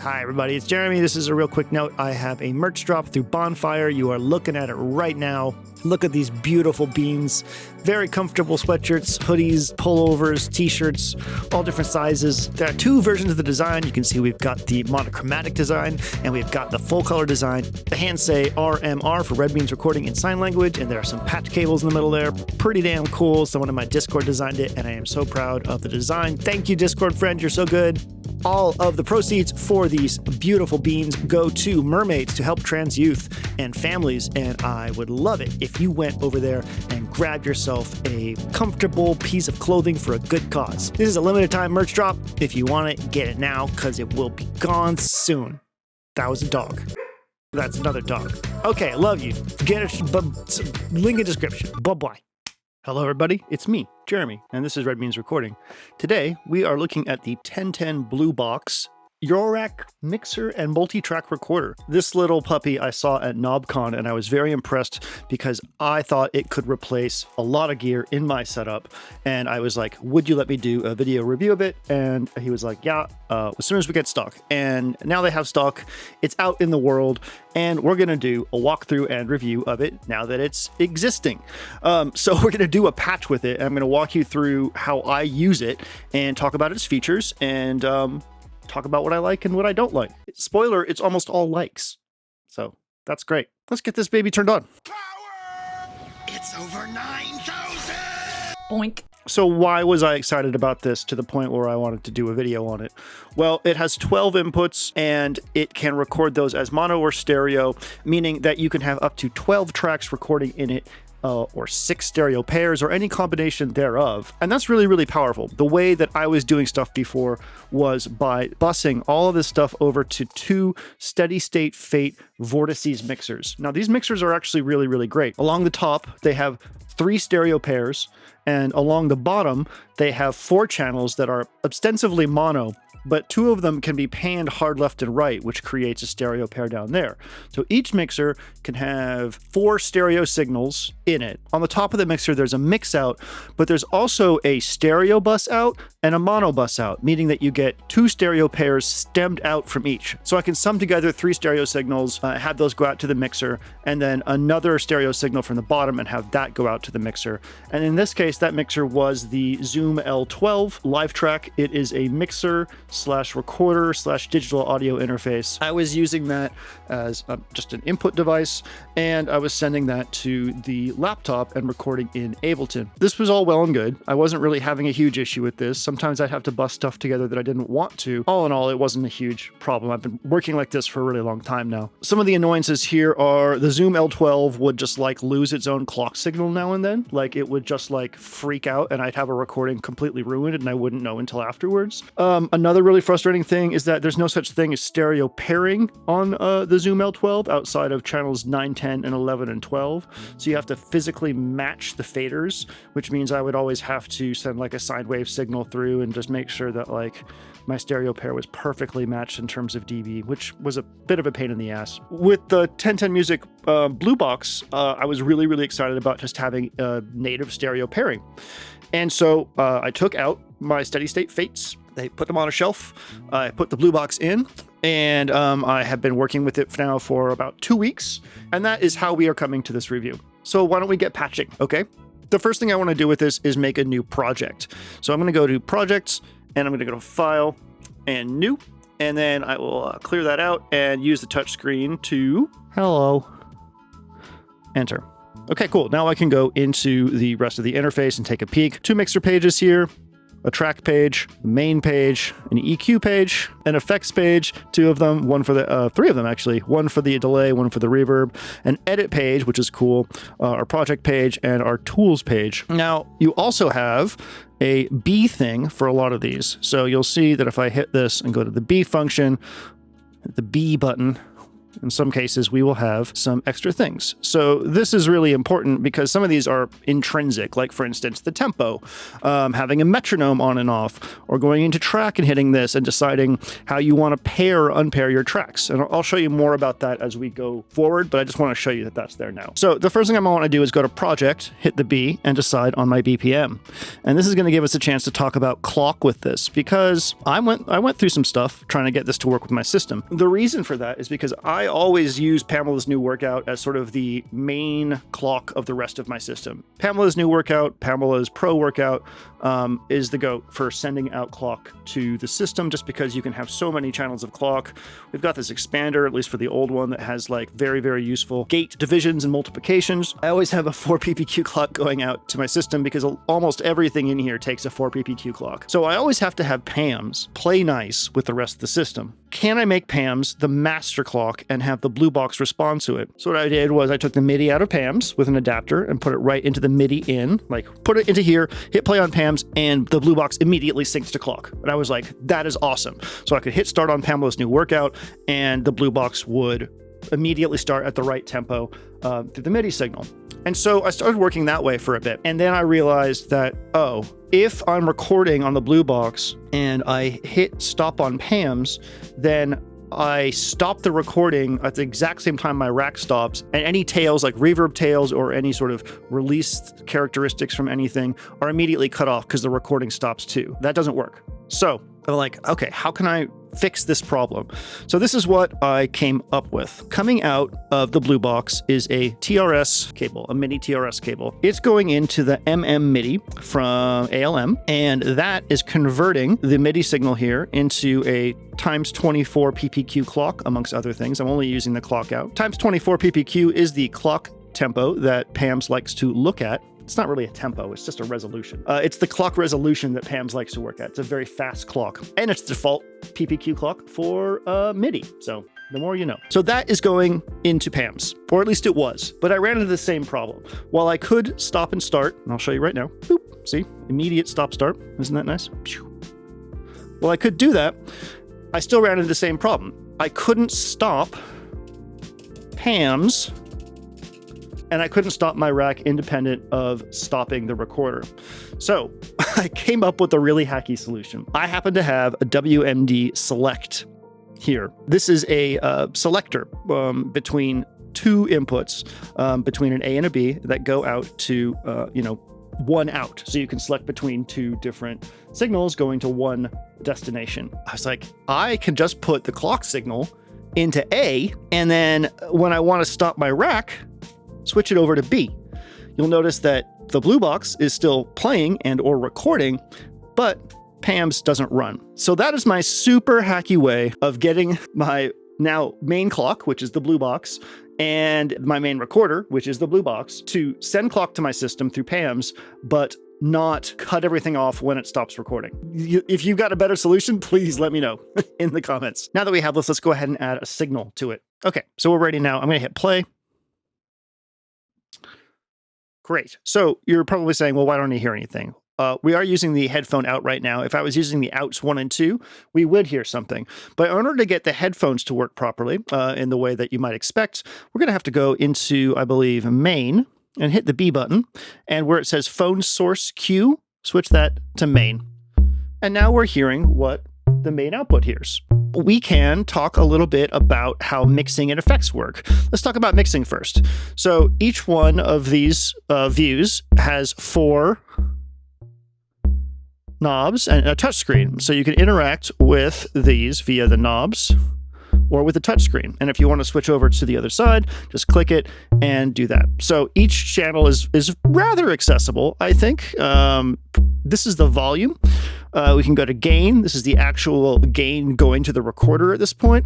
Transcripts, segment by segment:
Hi everybody, it's Jeremy. This is a real quick note. I have a merch drop through Bonfire. You are looking at it right now. Look at these beautiful beans. Very comfortable sweatshirts, hoodies, pullovers, t-shirts, all different sizes. There are two versions of the design. You can see we've got the monochromatic design and we've got the full color design. The hands say RMR for Red Beans Recording in Sign Language, and there are some patch cables in the middle there. Pretty damn cool. Someone in my Discord designed it and I am so proud of the design. Thank you, Discord friend. You're so good. All of the proceeds for these beautiful beans go to mermaids to help trans youth and families, and I would love it if you went over there and grabbed yourself a comfortable piece of clothing for a good cause. This is a limited time merch drop. If you want it, get it now because it will be gone soon. That was a dog. That's another dog. Okay, love you. Get it, link in description. Bye-bye. Hello everybody, it's me, Jeremy, and this is Red Beans Recording. Today, we are looking at the 1010 BlueBox Eurorack mixer and multi-track recorder. This little puppy I saw at KnobCon and I was very impressed because I thought it could replace a lot of gear in my setup, and I was like, would you let me do a video review of it? And he was like, yeah, as soon as we get stock. And now they have stock, it's out in the world, and we're gonna do a walkthrough and review of it now that it's existing. So we're gonna do a patch with it, and I'm gonna walk you through how I use it and talk about its features and talk about what I like and what I don't like. Spoiler, it's almost all likes. So that's great. Let's get this baby turned on. Power! It's over 9,000! Boink. So why was I excited about this to the point where I wanted to do a video on it? Well, it has 12 inputs and it can record those as mono or stereo, meaning that you can have up to 12 tracks recording in it, or 6 stereo pairs or any combination thereof. And that's really, really powerful. The way that I was doing stuff before was by busing all of this stuff over to 2 Steady State Fate Vortices mixers. Now, these mixers are actually really, really great. Along the top, they have 3 stereo pairs, and along the bottom, they have 4 channels that are ostensibly mono, but 2 of them can be panned hard left and right, which creates a stereo pair down there. So each mixer can have 4 stereo signals in it. On the top of the mixer, there's a mix out, but there's also a stereo bus out and a mono bus out, meaning that you get 2 stereo pairs stemmed out from each. So I can sum together 3 stereo signals, have those go out to the mixer, and then another stereo signal from the bottom and have that go out to the mixer. And in this case, that mixer was the Zoom L12 live track. It is a mixer / recorder / digital audio interface. I was using that as just an input device, and I was sending that to the laptop and recording in Ableton. This was all well and good. I wasn't really having a huge issue with this. Sometimes I'd have to bust stuff together that I didn't want to. All in all, it wasn't a huge problem. I've been working like this for a really long time now. Some of the annoyances here are the Zoom L12 would just like lose its own clock signal now and then. Like it would just like freak out and I'd have a recording completely ruined and I wouldn't know until afterwards. Another really frustrating thing is that there's no such thing as stereo pairing on the Zoom L12 outside of channels 9, 10, and 11 and 12. So you have to physically match the faders, which means I would always have to send like a sine wave signal through and just make sure that like my stereo pair was perfectly matched in terms of dB, which was a bit of a pain in the ass. With the 1010 Music BlueBox, I was really, really excited about just having a native stereo pairing. And so I took out my Steady State Fates. They put them on a shelf. I put the BlueBox in, and I have been working with it now for about 2 weeks. And that is how we are coming to this review. So why don't we get patching, okay? The first thing I want to do with this is make a new project. So I'm going to go to Projects, and I'm going to go to File and New, and then I will clear that out and use the touchscreen to hello, enter. Okay, cool. Now I can go into the rest of the interface and take a peek. 2 mixer pages here, a track page, a main page, an EQ page, an effects page, 2 of them, 1 for the, 3 of them actually, 1 for the delay, 1 for the reverb, an edit page, which is cool, our project page, and our tools page. Now, you also have a B thing for a lot of these. So you'll see that if I hit this and go to the B function, hit the B button, In some cases, we will have some extra things. So this is really important because some of these are intrinsic, like for instance, the tempo, having a metronome on and off, or going into track and hitting this and deciding how you want to pair or unpair your tracks. And I'll show you more about that as we go forward, but I just want to show you that that's there now. So the first thing I'm going to want to do is go to Project, hit the B, and decide on my BPM. And this is going to give us a chance to talk about clock with this, because I went through some stuff trying to get this to work with my system. The reason for that is because I always use Pamela's new workout as sort of the main clock of the rest of my system. Pamela's new workout, Pamela's pro workout, is the go for sending out clock to the system, just because you can have so many channels of clock. We've got this expander, at least for the old one, that has like very, very useful gate divisions and multiplications. I always have a 4 PPQ clock going out to my system because almost everything in here takes a 4 PPQ clock. So I always have to have PAMs play nice with the rest of the system. Can I make PAMs the master clock and have the BlueBox respond to it? So what I did was I took the MIDI out of PAMs with an adapter and put it right into the MIDI in, like put it into here, hit play on PAMs, and the BlueBox immediately syncs to clock. And I was like, that is awesome. So I could hit start on Pamela's new workout and the BlueBox would immediately start at the right tempo through the MIDI signal. And so I started working that way for a bit. And then I realized that, oh, if I'm recording on the BlueBox and I hit stop on PAMs, then I stop the recording at the exact same time my rack stops, and any tails like reverb tails or any sort of released characteristics from anything are immediately cut off because the recording stops too. That doesn't work. So I'm like, okay, how can I fix this problem? So this is what I came up with. Coming out of the BlueBox is a TRS cable, a mini TRS cable. It's going into the MIDI from ALM, and that is converting the MIDI signal here into a times 24 PPQ clock, amongst other things. I'm only using the clock out. Times 24 PPQ is the clock tempo that PAMS likes to look at. It's not really a tempo, it's just a resolution. It's the clock resolution that PAMS likes to work at. It's a very fast clock, and it's the default PPQ clock for MIDI. So the more you know. So that is going into PAMS, or at least it was, but I ran into the same problem. While I could stop and start, and I'll show you right now, boop, see, immediate stop start. Isn't that nice? Well, I could do that. I still ran into the same problem. I couldn't stop PAMS, and I couldn't stop my rack independent of stopping the recorder. So I came up with a really hacky solution. I happen to have a WMD select here. This is a selector between two inputs, between an A and a B, that go out to, one out. So you can select between two different signals going to one destination. I was like, I can just put the clock signal into A, and then when I want to stop my rack, switch it over to B. You'll notice that the BlueBox is still playing and or recording, but PAMS doesn't run. So that is my super hacky way of getting my now main clock, which is the BlueBox, and my main recorder, which is the BlueBox, to send clock to my system through PAMS, but not cut everything off when it stops recording. If you've got a better solution, please let me know in the comments. Now that we have this, let's go ahead and add a signal to it. Okay, so we're ready now. I'm going to hit play. Great. So you're probably saying, well, why don't I hear anything? We are using the headphone out right now. If I was using the outs 1 and 2, we would hear something. But in order to get the headphones to work properly in the way that you might expect, we're going to have to go into, I believe, main and hit the B button. And where it says phone source Q, switch that to main. And now we're hearing what the main output hears. We can talk a little bit about how mixing and effects work. Let's talk about mixing first. So each one of these views has 4 knobs and a touchscreen. So you can interact with these via the knobs or with the touchscreen. And if you want to switch over to the other side, just click it and do that. So each channel is rather accessible, I think. This is the volume. We can go to gain. This is the actual gain going to the recorder at this point.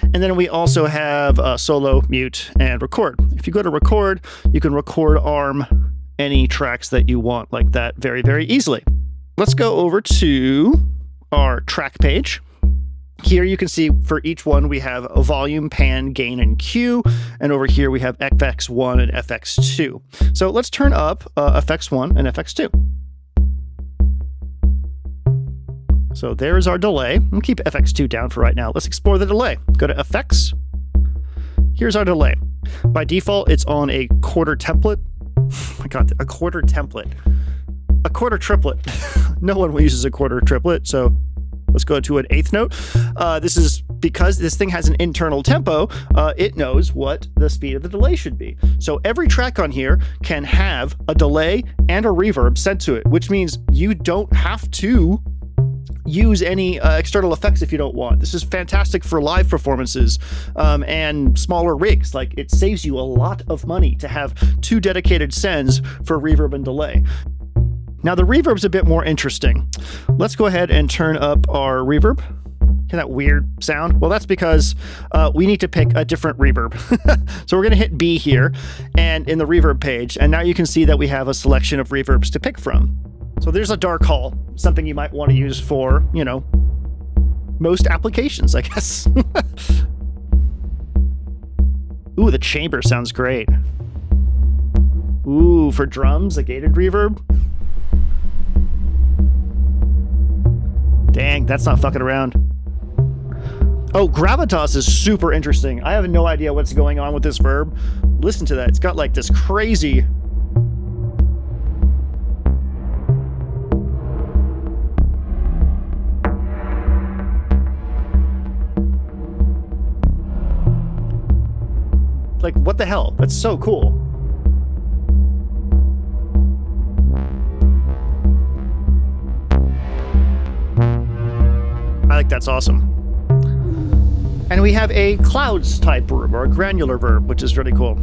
And then we also have solo, mute, and record. If you go to record, you can record arm any tracks that you want like that very, very easily. Let's go over to our track page. Here you can see for each one we have a volume, pan, gain, and Q, and over here we have FX1 and FX2. So let's turn up FX1 and FX2. So there's our delay. We'll keep FX2 down for right now. Let's explore the delay. Go to Effects, here's our delay. By default, it's on a quarter template. Oh my God, a quarter template. A quarter triplet. No one uses a quarter triplet, so let's go to an eighth note. This is because this thing has an internal tempo, it knows what the speed of the delay should be. So every track on here can have a delay and a reverb sent to it, which means you don't have to use any external effects if you don't want. This is fantastic for live performances and smaller rigs. Like, it saves you a lot of money to have 2 dedicated sends for reverb and delay. Now the reverb's a bit more interesting. Let's go ahead and turn up our reverb. Hear that weird sound? Well, that's because we need to pick a different reverb. So we're going to hit B here and in the reverb page, and now you can see that we have a selection of reverbs to pick from. So there's a dark hall, something you might want to use for, you know, most applications, I guess. Ooh, the chamber sounds great. Ooh, for drums, a gated reverb. Dang, that's not fucking around. Oh, gravitas is super interesting. I have no idea what's going on with this verb. Listen to that. It's got like this crazy... Like, what the hell? That's so cool. I think that's awesome. And we have a clouds type verb, or a granular verb, which is really cool.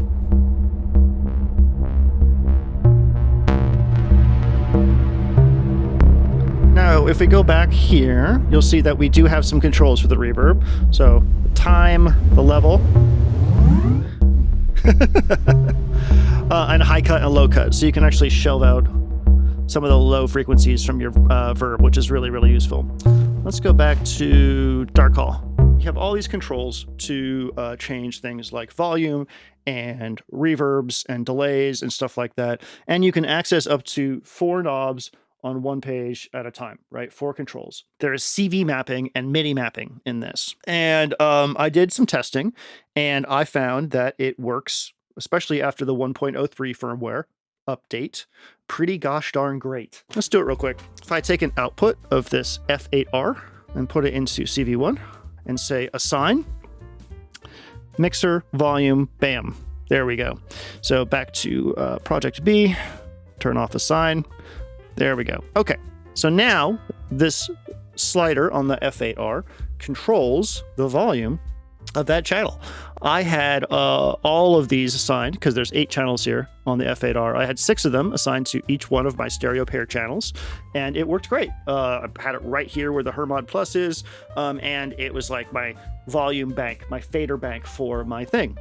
Now, if we go back here, you'll see that we do have some controls for the reverb. So, the time, the level, and high cut and low cut. So you can actually shelve out some of the low frequencies from your verb, which is really, really useful. Let's go back to Dark Hall. You have all these controls to change things like volume and reverbs and delays and stuff like that. And you can access up to 4 knobs on one page at a time, right? 4 controls. There is CV mapping and MIDI mapping in this. And I did some testing and I found that it works, especially after the 1.03 firmware update, pretty gosh darn great. Let's do it real quick. If I take an output of this F8R and put it into CV1 and say assign, mixer, volume, bam, there we go. So back to project B, turn off assign. There we go. Okay, so now this slider on the F8R controls the volume of that channel. I had all of these assigned because there's 8 channels here on the F8R. I had 6 of them assigned to each one of my stereo pair channels, and it worked great. I had it right here where the Hermod Plus is, and it was like my volume bank, my fader bank for my thing,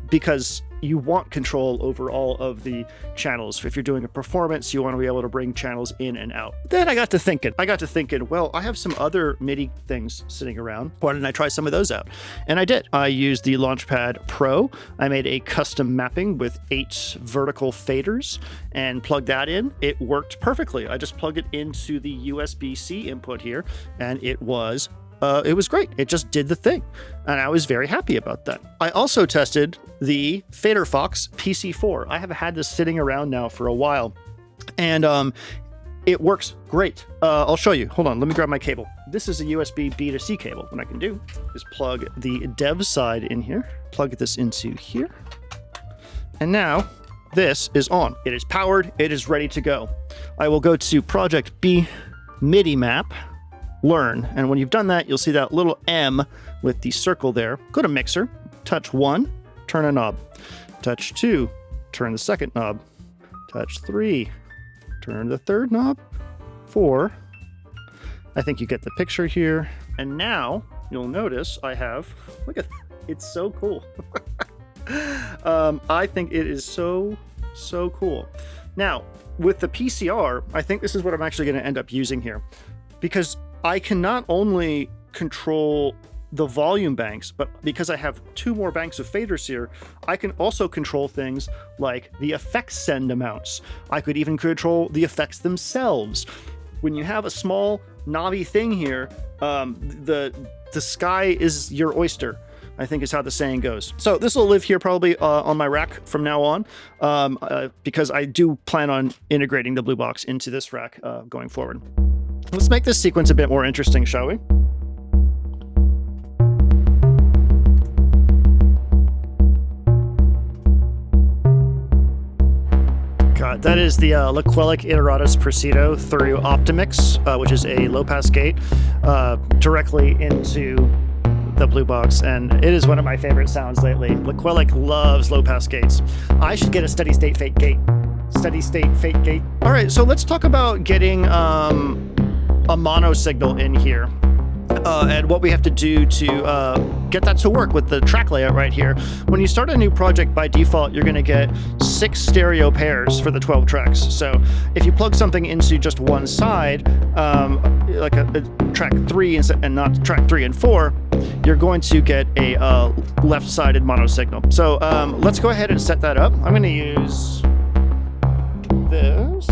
because you want control over all of the channels. If you're doing a performance, you want to be able to bring channels in and out. Then I got to thinking, well, I have some other MIDI things sitting around. Why didn't I try some of those out? And I did. I used the Launchpad Pro. I made a custom mapping with 8 vertical faders and plugged that in. It worked perfectly. I just plugged it into the USB-C input here, and it was great. It just did the thing. And I was very happy about that. I also tested the Fader Fox PC4. I have had this sitting around now for a while, and it works great. I'll show you. Hold on, let me grab my cable. This is a USB B to C cable. What I can do is plug the dev side in here, plug this into here, and now this is on. It is powered. It is ready to go. I will go to Project B, MIDI map, learn, and when you've done that, you'll see that little M with the circle there. Go to mixer, touch 1, turn a knob, touch 2, turn the second knob, touch 3, turn the third knob, 4. I think you get the picture here. And now you'll notice I have, look at that, it's so cool. I think it is so cool. Now with the PCR, I think this is what I'm actually going to end up using here, because I can not only control the volume banks, but because I have 2 more banks of faders here, I can also control things like the effects send amounts. I could even control the effects themselves. When you have a small knobby thing here, the sky is your oyster. I think is how the saying goes. So this will live here probably on my rack from now on, because I do plan on integrating the BlueBox into this rack going forward. Let's make this sequence a bit more interesting, shall we? God, that is the Laquelic Iteratus Presido through Optimix, which is a low-pass gate, directly into the BlueBox, and it is one of my favorite sounds lately. Laquelic loves low-pass gates. I should get a steady-state fake gate. Steady-state fake gate. All right, so let's talk about getting a mono signal in here. And what we have to do to get that to work with the track layout right here. When you start a new project, by default, you're going to get 6 stereo pairs for the 12 tracks. So if you plug something into just one side, like a track 3 and not track 3 and 4, you're going to get a left-sided mono signal. So let's go ahead and set that up. I'm going to use this.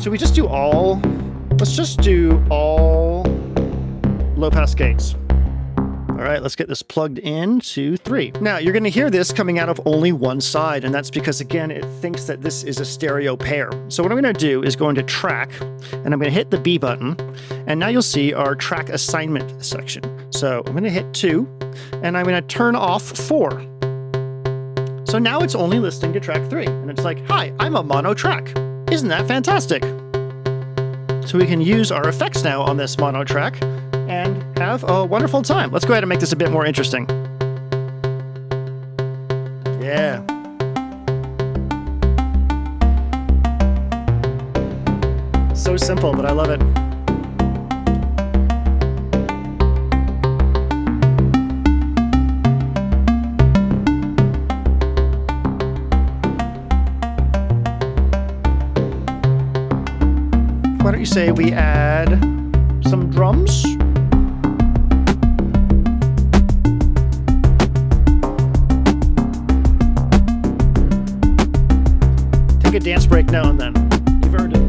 Should we just do all? Let's just do all low-pass gates. All right, let's get this plugged into 3. Now, you're going to hear this coming out of only one side, and that's because, again, it thinks that this is a stereo pair. So what I'm going to do is go into Track, and I'm going to hit the B button, and now you'll see our track assignment section. So I'm going to hit 2, and I'm going to turn off 4. So now it's only listening to track 3, and it's like, hi, I'm a mono track. Isn't that fantastic? So we can use our effects now on this mono track and have a wonderful time. Let's go ahead and make this a bit more interesting. Yeah. So simple, but I love it. Why don't you say we add some drums? Take a dance break now and then. You've earned it.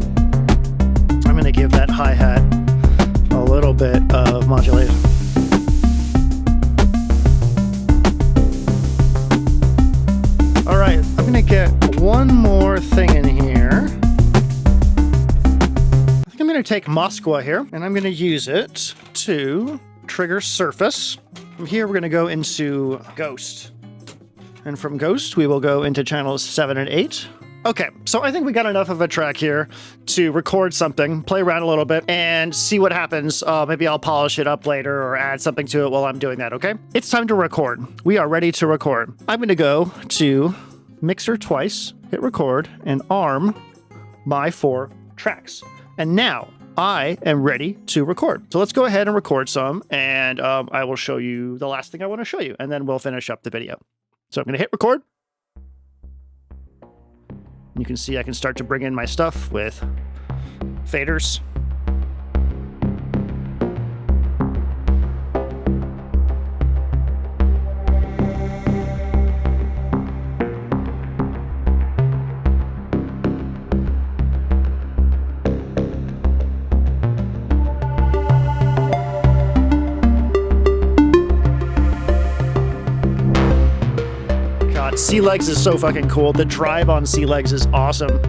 I'm going to give that hi-hat a little bit of modulation. All right, I'm going to get one more thing in here. I'm going to take Moskwa here, and I'm going to use it to trigger surface. From here, we're going to go into Ghost. And from Ghost, we will go into channels 7 and 8. Okay, so I think we got enough of a track here to record something, play around a little bit, and see what happens. Maybe I'll polish it up later or add something to it while I'm doing that, okay? It's time to record. We are ready to record. I'm going to go to Mixer twice, hit record, and arm my 4 tracks. And now I am ready to record. So let's go ahead and record some, and I will show you the last thing I want to show you, and then we'll finish up the video. So I'm going to hit record. You can see I can start to bring in my stuff with faders. Sea Legs is so fucking cool. The drive on Sea Legs is awesome.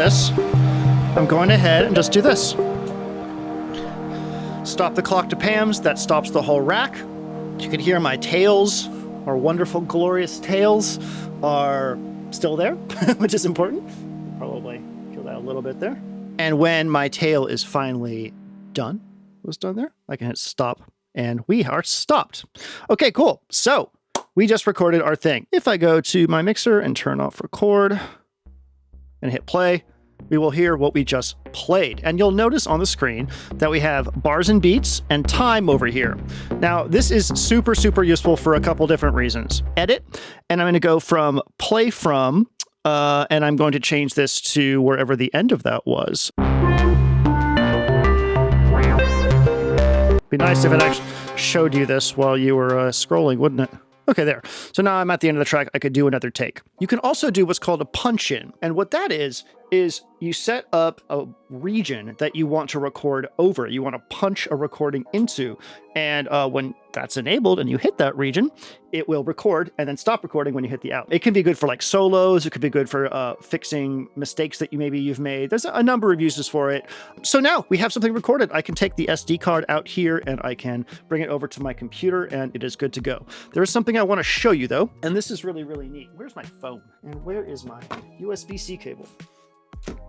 this, I'm going ahead and just do this. Stop the clock to Pam's. That stops the whole rack. You can hear my tails, our wonderful, glorious tails, are still there, which is important. Probably kill that a little bit there. And when my tail is finally done, was done there, I can hit stop, and we are stopped. Okay, cool. So we just recorded our thing. If I go to my mixer and turn off record and hit play, we will hear what we just played. And you'll notice on the screen that we have bars and beats and time over here. Now, this is super, super useful for a couple different reasons. Edit, and I'm going to go from play from, and I'm going to change this to wherever the end of that was. Be nice if it actually showed you this while you were scrolling, wouldn't it? Okay, there. So now I'm at the end of the track. I could do another take. You can also do what's called a punch in. And what that is you set up a region that you want to record over. You want to punch a recording into. And when that's enabled and you hit that region, it will record and then stop recording when you hit the out. It can be good for like solos. It could be good for fixing mistakes that you've made. There's a number of uses for it. So now we have something recorded. I can take the SD card out here and I can bring it over to my computer and it is good to go. There is something I want to show you though, and this is really, really neat. Where's my phone? And where is my USB-C cable?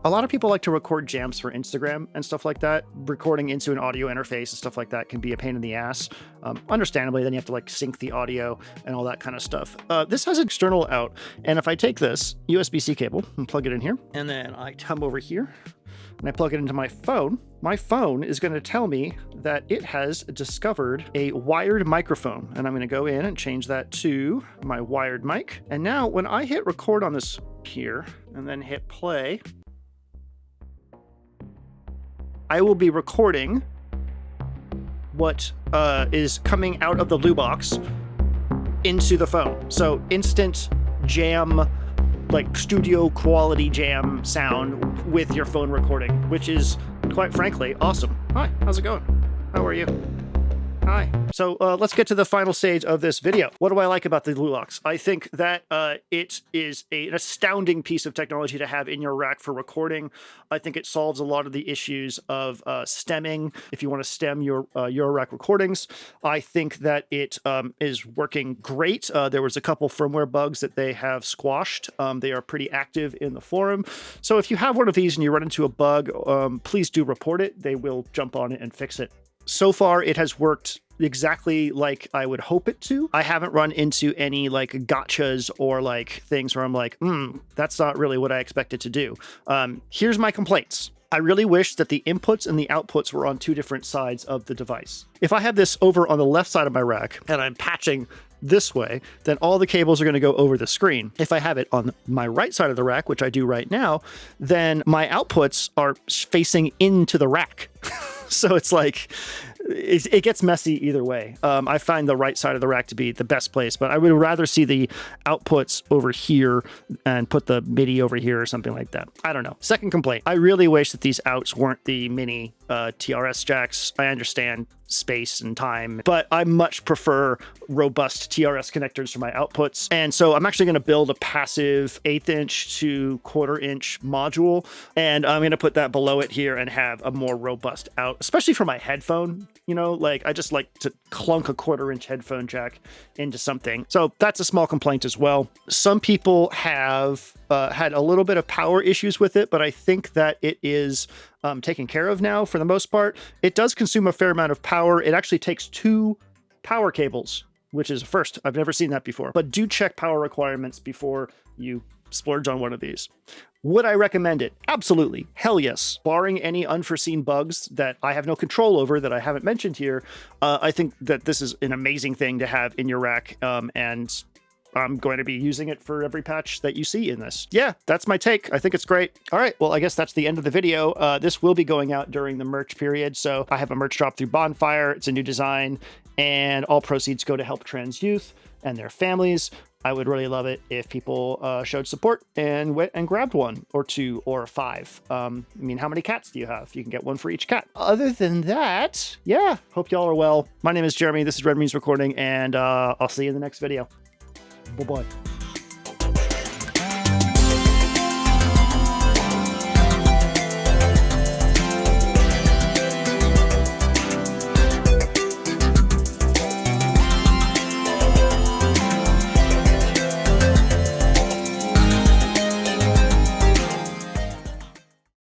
A lot of people like to record jams for Instagram and stuff like that. Recording into an audio interface and stuff like that can be a pain in the ass. Understandably, then you have to like sync the audio and all that kind of stuff. This has external out. And if I take this USB-C cable and plug it in here, and then I come over here and I plug it into my phone is going to tell me that it has discovered a wired microphone. And I'm going to go in and change that to my wired mic. And now when I hit record on this here and then hit play, I will be recording what is coming out of the BlueBox into the phone. So instant jam, like studio quality jam sound with your phone recording, which is quite frankly awesome. Hi, how's it going? How are you? Hi. So let's get to the final stage of this video. What do I like about the BlueBox? I think that it is an astounding piece of technology to have in your rack for recording. I think it solves a lot of the issues of stemming. If you want to stem your Eurorack recordings, I think that it is working great. There was a couple firmware bugs that they have squashed. They are pretty active in the forum. So if you have one of these and you run into a bug, please do report it. They will jump on it and fix it. So far, it has worked exactly like I would hope it to. I haven't run into any like gotchas or like things where I'm like, that's not really what I expected to do. Here's my complaints. I really wish that the inputs and the outputs were on two different sides of the device. If I have this over on the left side of my rack and I'm patching this way, then all the cables are going to go over the screen. If I have it on my right side of the rack, which I do right now, then my outputs are facing into the rack. So it's like, it gets messy either way. I find the right side of the rack to be the best place, but I would rather see the outputs over here and put the MIDI over here or something like that. I don't know. Second complaint. I really wish that these outs weren't the mini TRS jacks. I understand space and time, but I much prefer robust TRS connectors for my outputs. And so I'm actually going to build a passive 1/8 inch to 1/4 inch module, and I'm going to put that below it here and have a more robust out, especially for my headphone. You know, like I just like to clunk a 1/4 inch headphone jack into something. So that's a small complaint as well. Some people have had a little bit of power issues with it, but I think that it is taken care of now for the most part. It does consume a fair amount of power. It actually takes 2 power cables, which is a first. I've never seen that before. But do check power requirements before you splurge on one of these. Would I recommend it? Absolutely. Hell yes. Barring any unforeseen bugs that I have no control over that I haven't mentioned here, I think that this is an amazing thing to have in your rack, and I'm going to be using it for every patch that you see in this. Yeah, that's my take. I think it's great. All right, well, I guess that's the end of the video. This will be going out during the merch period. So I have a merch drop through Bonfire. It's a new design, and all proceeds go to help trans youth and their families. I would really love it if people showed support and went and grabbed 1 or 2 or 5. I mean, how many cats do you have? You can get 1 for each cat. Other than that, yeah, hope y'all are well. My name is Jeremy. This is Red Means Recording, and I'll see you in the next video. Bye-bye.